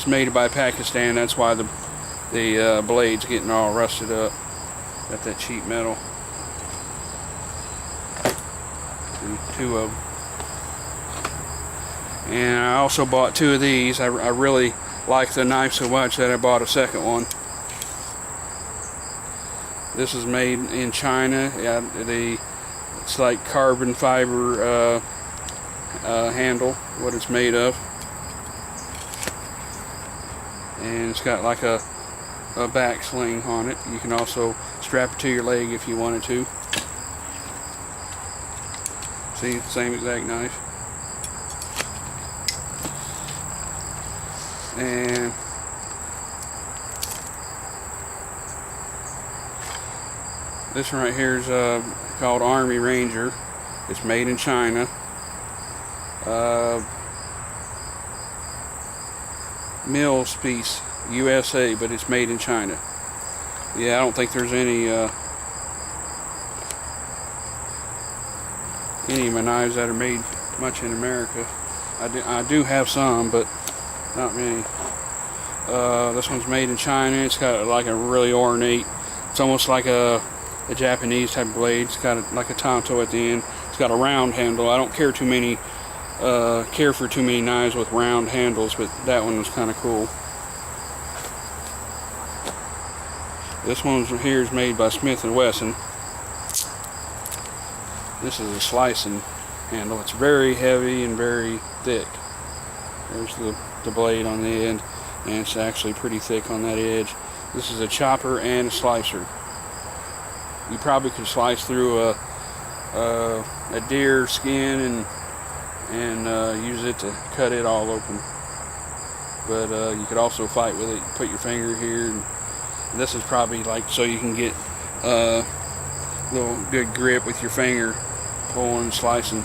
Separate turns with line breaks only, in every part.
made by Pakistan. That's why the blade's getting all rusted up. Got that cheap metal. And 2 of them. And I also bought 2 of these. I really like the knife so much that I bought a second one. This is made in China. Yeah, it's like carbon fiber handle, what it's made of. And it's got like a back sling on it. You can also strap it to your leg if you wanted to. See, same exact knife. And this one right here is called Army Ranger. It's made in China. Mills piece, USA, but it's made in China. Yeah, I don't think there's any of my knives that are made much in America. I do have some, but not many. This one's made in China. It's got like a really ornate, it's almost like a Japanese type of blade. It's got like a tanto at the end. It's got a round handle. I don't care for too many knives with round handles, but that one was kind of cool. This one here is made by Smith & Wesson. This is a slicing handle. It's very heavy and very thick. There's the blade on the end, and it's actually pretty thick on that edge. This is a chopper and a slicer. You probably could slice through a deer skin and use it to cut it all open. But you could also fight with it. You put your finger here, and this is probably like so you can get a little good grip with your finger, pulling and slicing.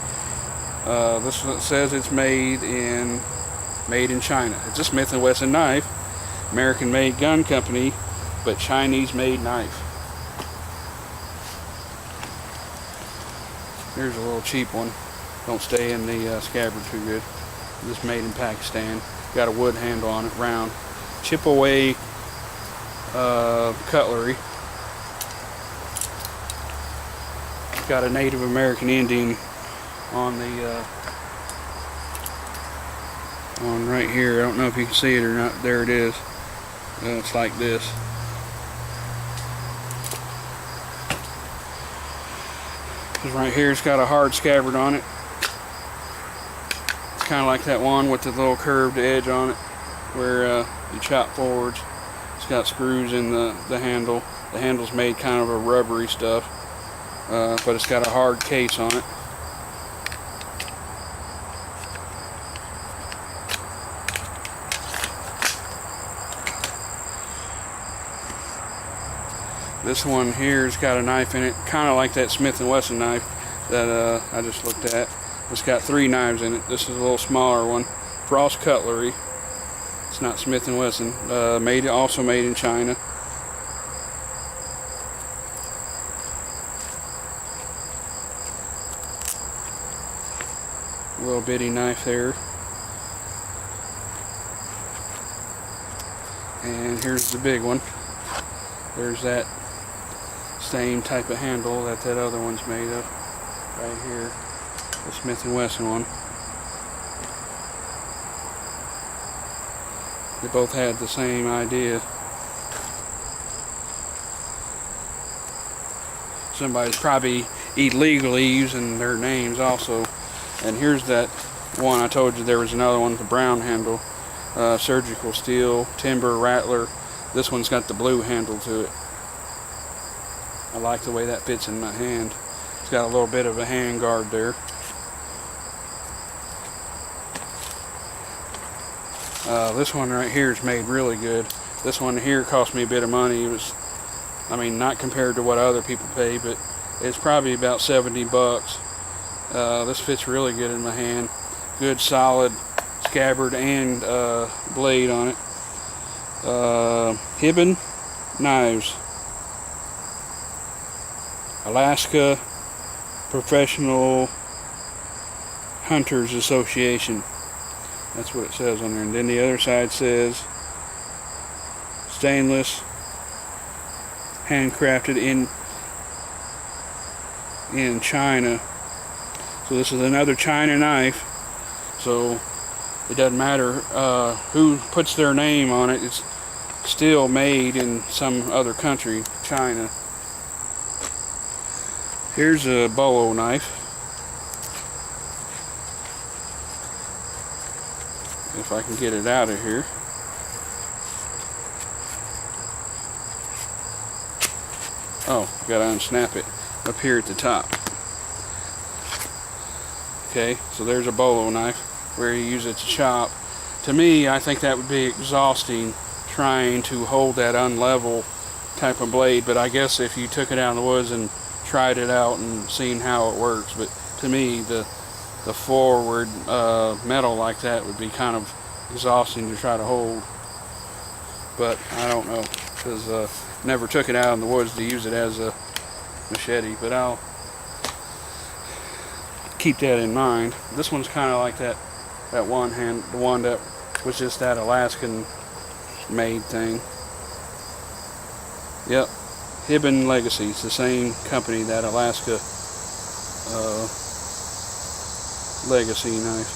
This one says it's made in China. It's a Smith & Wesson knife, American-made gun company, but Chinese-made knife. Here's a little cheap one. Don't stay in the scabbard too good. This is made in Pakistan. Got a wood handle on it, round. Chip away cutlery. Got a Native American Indian on the on right here. I don't know if you can see it or not. There it is. It's like this. Right here, it's got a hard scabbard on it. It's kind of like that one with the little curved edge on it, where you chop forwards. It's got screws in the handle. The handle's made kind of a rubbery stuff, but it's got a hard case on it. This one here has got a knife in it, kind of like that Smith & Wesson knife that I just looked at. It's got 3 knives in it. This is a little smaller one. Frost Cutlery. It's not Smith & Wesson. Also made in China. A little bitty knife there. And here's the big one. There's that same type of handle that other one's made of right here, the Smith & Wesson one. They both had the same idea. Somebody's probably illegally using their names also. And here's that one I told you there was another one with a brown handle, surgical steel, timber rattler. This one's got the blue handle to it. I like the way that fits in my hand. It's got a little bit of a hand guard there. This one right here is made really good. This one here cost me a bit of money. It was, I mean, not compared to what other people pay, but it's probably about 70 bucks. This fits really good in my hand. Good solid scabbard and blade on it. Hibbon Knives, Alaska Professional Hunters Association. That's what it says on there. And then the other side says stainless, handcrafted in China. So this is another China knife. So it doesn't matter who puts their name on it. It's still made in some other country, China. Here's a bolo knife. If I can get it out of here. Oh, gotta unsnap it up here at the top. Okay, so there's a bolo knife where you use it to chop. To me, I think that would be exhausting trying to hold that unlevel type of blade, but I guess if you took it out in the woods and tried it out and seen how it works, but to me the forward metal like that would be kind of exhausting to try to hold. But I don't know, because never took it out in the woods to use it as a machete, but I'll keep that in mind. This one's kind of like that one the one that was just that Alaskan made thing. Yep, Hibbon Legacy. It's the same company, that Alaska Legacy knife.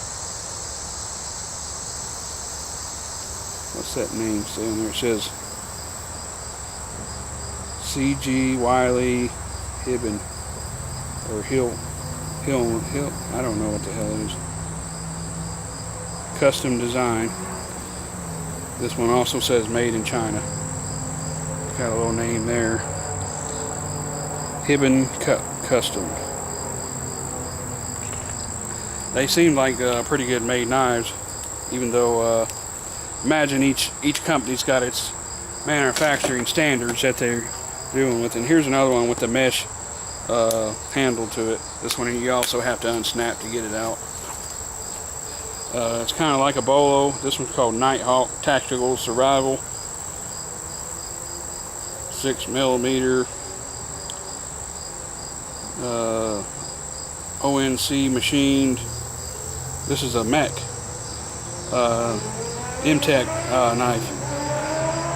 What's that name saying there? It says C.G. Wiley Hibbon or Hill. I don't know what the hell it is. Custom design. This one also says made in China. Got a little name there. Hibbon Custom. They seem like pretty good made knives, even though imagine each company's got its manufacturing standards that they're doing with. And here's another one with the mesh handle to it. This one you also have to unsnap to get it out. It's kind of like a bolo. This one's called Nighthawk Tactical Survival. 6mm ONC machined. This is a mech MTech knife,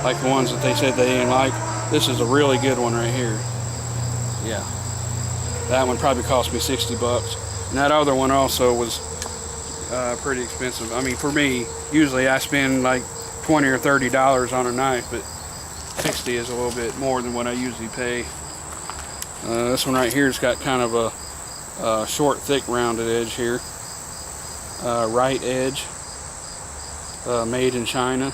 like the ones that they said they didn't like. This is a really good one right here. Yeah, that one probably cost me $60, and that other one also was pretty expensive. I mean, for me, usually I spend like $20 or $30 on a knife, but 60 is a little bit more than what I usually pay. This one right here has got kind of a short, thick, rounded edge here. Right edge, made in China.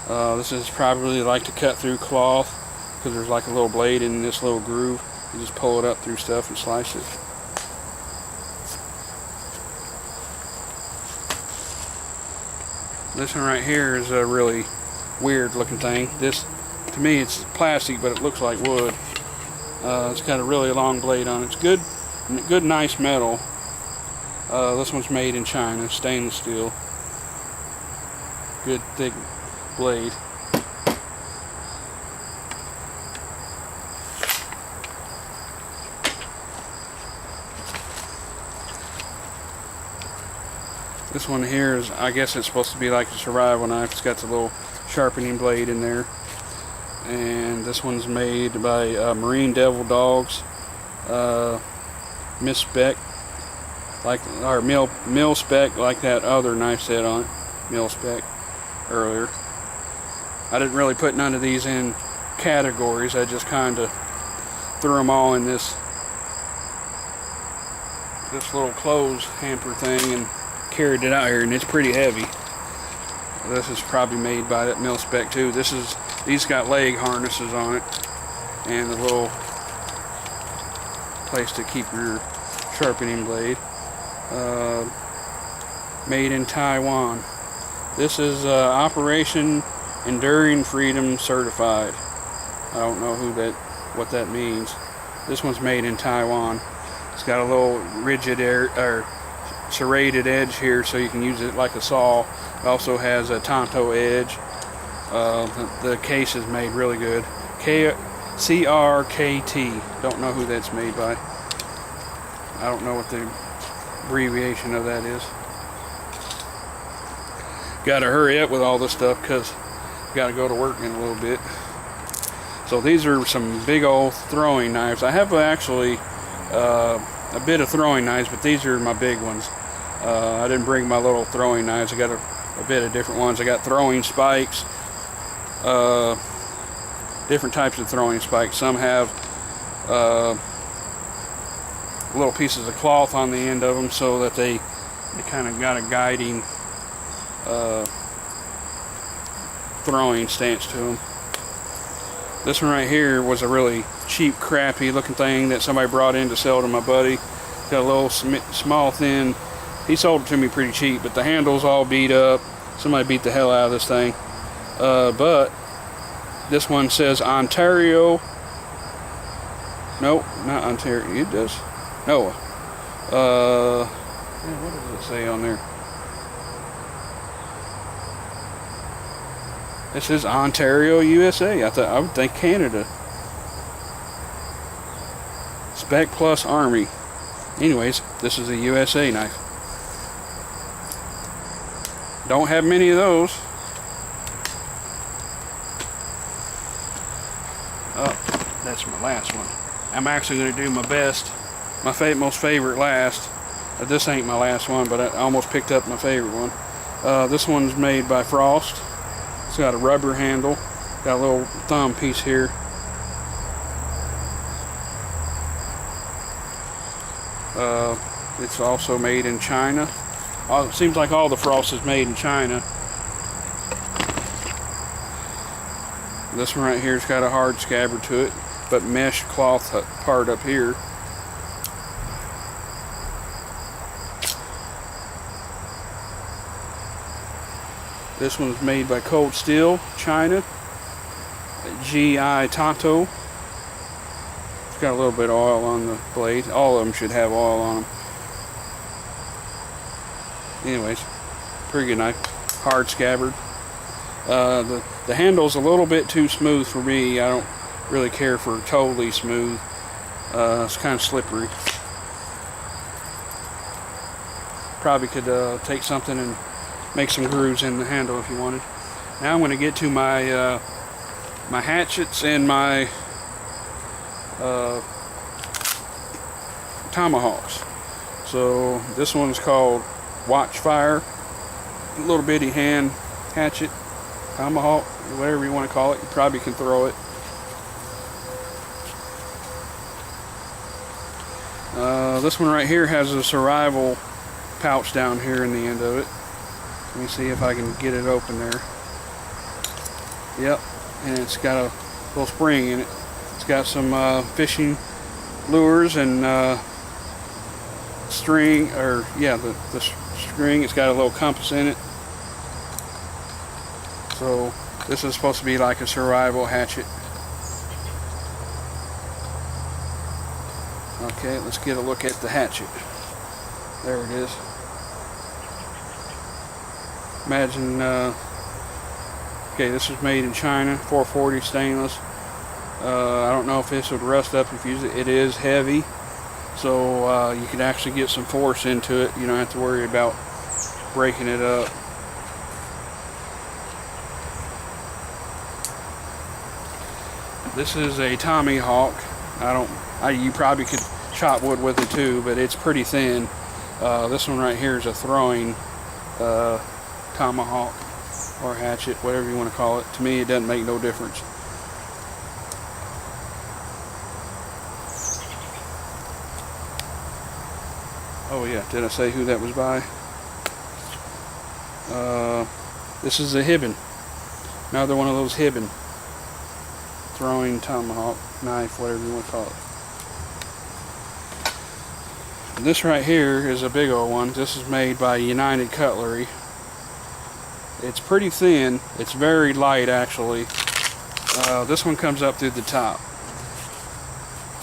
This is probably like to cut through cloth, because there's like a little blade in this little groove. You just pull it up through stuff and slice it. This one right here is a really weird looking thing. This, to me, it's plastic, but it looks like wood. It's got a really long blade on it. It's good, nice metal. This one's made in China, stainless steel. Good thick blade. This one here is, I guess it's supposed to be like a survival knife. It's got the little sharpening blade in there. And this one's made by Marine Devil Dogs, Mil-Spec, like, or Mil-Spec, like that other knife said on it, Mil-Spec earlier. I didn't really put none of these in categories. I just kind of threw them all in this little clothes hamper thing and carried it out here, and it's pretty heavy. This is probably made by that Mil-Spec too. These got leg harnesses on it, and a little place to keep your sharpening blade. Made in Taiwan. This is Operation Enduring Freedom certified. I don't know what that means. This one's made in Taiwan. It's got a little rigid or serrated edge here, so you can use it like a saw. It also has a tanto edge. The case is made really good. CRKT. Don't know who that's made by. I don't know what the abbreviation of that is. got to hurry up with all this stuff because got to go to work in a little bit. So these are some big old throwing knives. I have actually a bit of throwing knives, but these are my big ones. I didn't bring my little throwing knives. I got a bit of different ones. I got throwing spikes, different types of throwing spikes. Some have little pieces of cloth on the end of them so that they kind of got a guiding throwing stance to them. This one right here was a really cheap, crappy looking thing that somebody brought in to sell to my buddy. Got a little small, thin. He sold it to me pretty cheap, but the handle's all beat up. Somebody beat the hell out of this thing. But this one says Ontario. Nope, not Ontario. It does. No. What does it say on there? This is Ontario, USA. I would think Canada. Spec Plus Army. Anyways, this is a USA knife. Don't have many of those. Oh, that's my last one. I'm actually going to do my best, my most favorite last. This ain't my last one, but I almost picked up my favorite one. This one's made by Frost. It's got a rubber handle, got a little thumb piece here. It's also made in China. It seems like all the Frost is made in China. This one right here's got a hard scabbard to it, but mesh cloth part up here. This one's made by Cold Steel, China. GI Tato. It's got a little bit of oil on the blade. All of them should have oil on them. Anyways, pretty good knife. Hard scabbard. The handle's a little bit too smooth for me. I don't really care for totally smooth. It's kind of slippery. Probably could take something and make some grooves in the handle if you wanted. Now I'm going to get to my my hatchets and my tomahawks. So this one's called Watchfire. A little bitty hand hatchet, tomahawk, whatever you want to call it. You probably can throw it. This one right here has a survival pouch down here in the end of it. Let me see if I can get it open there. Yep, and it's got a little spring in it. It's got some fishing lures and string, or yeah, the string. It's got a little compass in it. So this is supposed to be like a survival hatchet. Okay, let's get a look at the hatchet. There it is. Imagine, okay, this is made in China, 440 stainless. I don't know if this would rust up if you use it. It is heavy, so you can actually get some force into it. You don't have to worry about breaking it up. This is a Tomahawk. You probably could chop wood with it too, but it's pretty thin. This one right here is a throwing tomahawk or hatchet, whatever you want to call it. To me, it doesn't make no difference. Oh yeah, did I say who that was by? This is a Hibbon. Another one of those Hibbon throwing tomahawk knife, whatever you want to call it. This right here is a big old one. This is made by United Cutlery. It's pretty thin. It's very light actually. This one comes up through the top.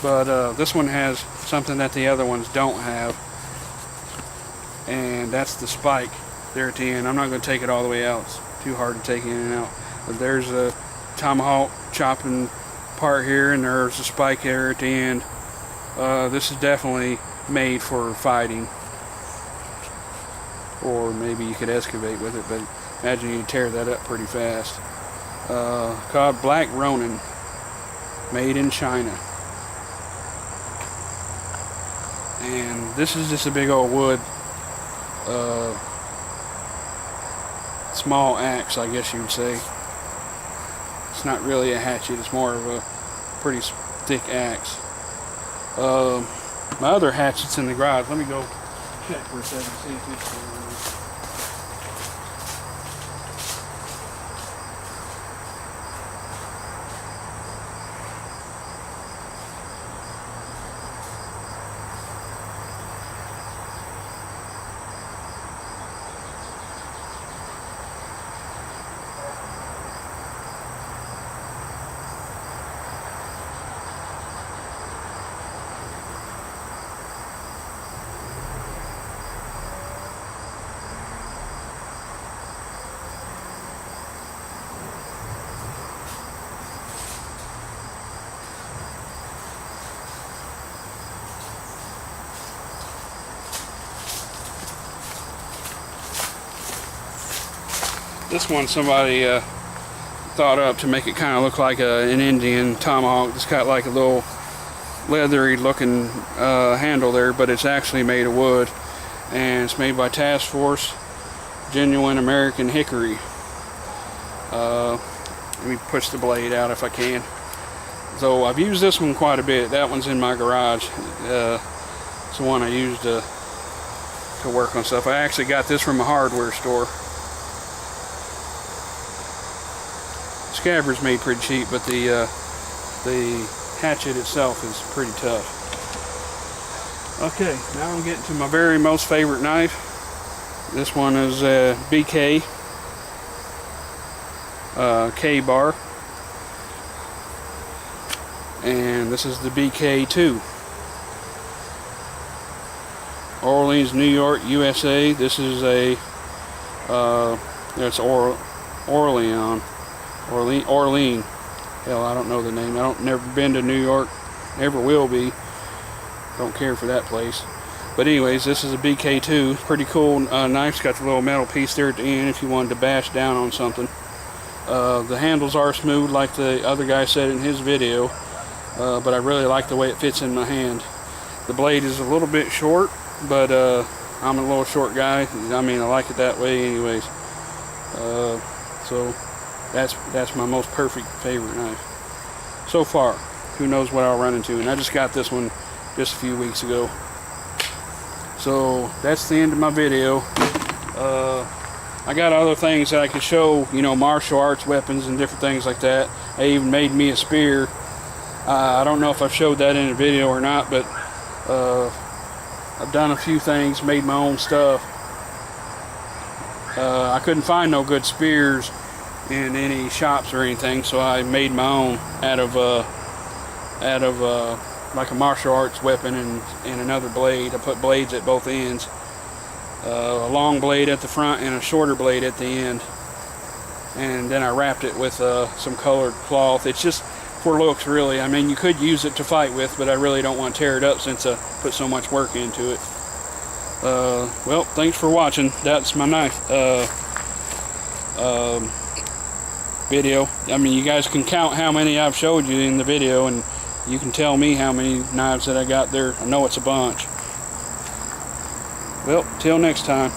But this one has something that the other ones don't have. And that's the spike there at the end. I'm not going to take it all the way out. It's too hard to take in and out. But there's a tomahawk chopping part here, and there's a spike there at the end. This is definitely made for fighting, or maybe you could excavate with it, but Imagine you tear that up pretty fast. Called Black Ronin, made in China. And this is just a big old wood, small axe, I guess you would say. It's not really a hatchet, it's more of a pretty thick axe. My other hatchet's in the garage. Let me go check for a second, see if it's still running. This one somebody thought up to make it kind of look like an Indian tomahawk. It's got like a little leathery looking handle there, but it's actually made of wood, and it's made by Task Force Genuine American Hickory. Let me push the blade out if I can. So I've used this one quite a bit. That one's in my garage. It's the one I used to work on stuff. I actually got this from a hardware store. Scabbard's made pretty cheap, but the hatchet itself is pretty tough. Okay, now I'm getting to my very most favorite knife. This one is BK K-bar, and this is the BK2. Orleans, New York, USA. This is a it's Orlean. Hell, I don't know the name. Never been to New York, never will be. Don't care for that place. But anyways, this is a BK2. Pretty cool knife. Got the little metal piece there at the end if you wanted to bash down on something. The handles are smooth like the other guy said in his video, but I really like the way it fits in my hand. The blade is a little bit short, but I'm a little short guy. I mean, I like it that way anyways. So that's my most perfect favorite knife so far. Who knows what I'll run into, and I just got this one just a few weeks ago. So that's the end of my video. I got other things that I could show, you know, martial arts weapons and different things like that. I even made me a spear. I don't know if I've showed that in a video or not, but I've done a few things, made my own stuff. I couldn't find no good spears in any shops or anything, so I made my own out of like a martial arts weapon and another blade. I put blades at both ends, a long blade at the front and a shorter blade at the end, and then I wrapped it with some colored cloth. It's just for looks, really. I mean, you could use it to fight with, but I really don't want to tear it up since I put so much work into it. Well, thanks for watching. That's my knife video. I mean, you guys can count how many I've showed you in the video, and you can tell me how many knives that I got there. I know it's a bunch. Well, till next time.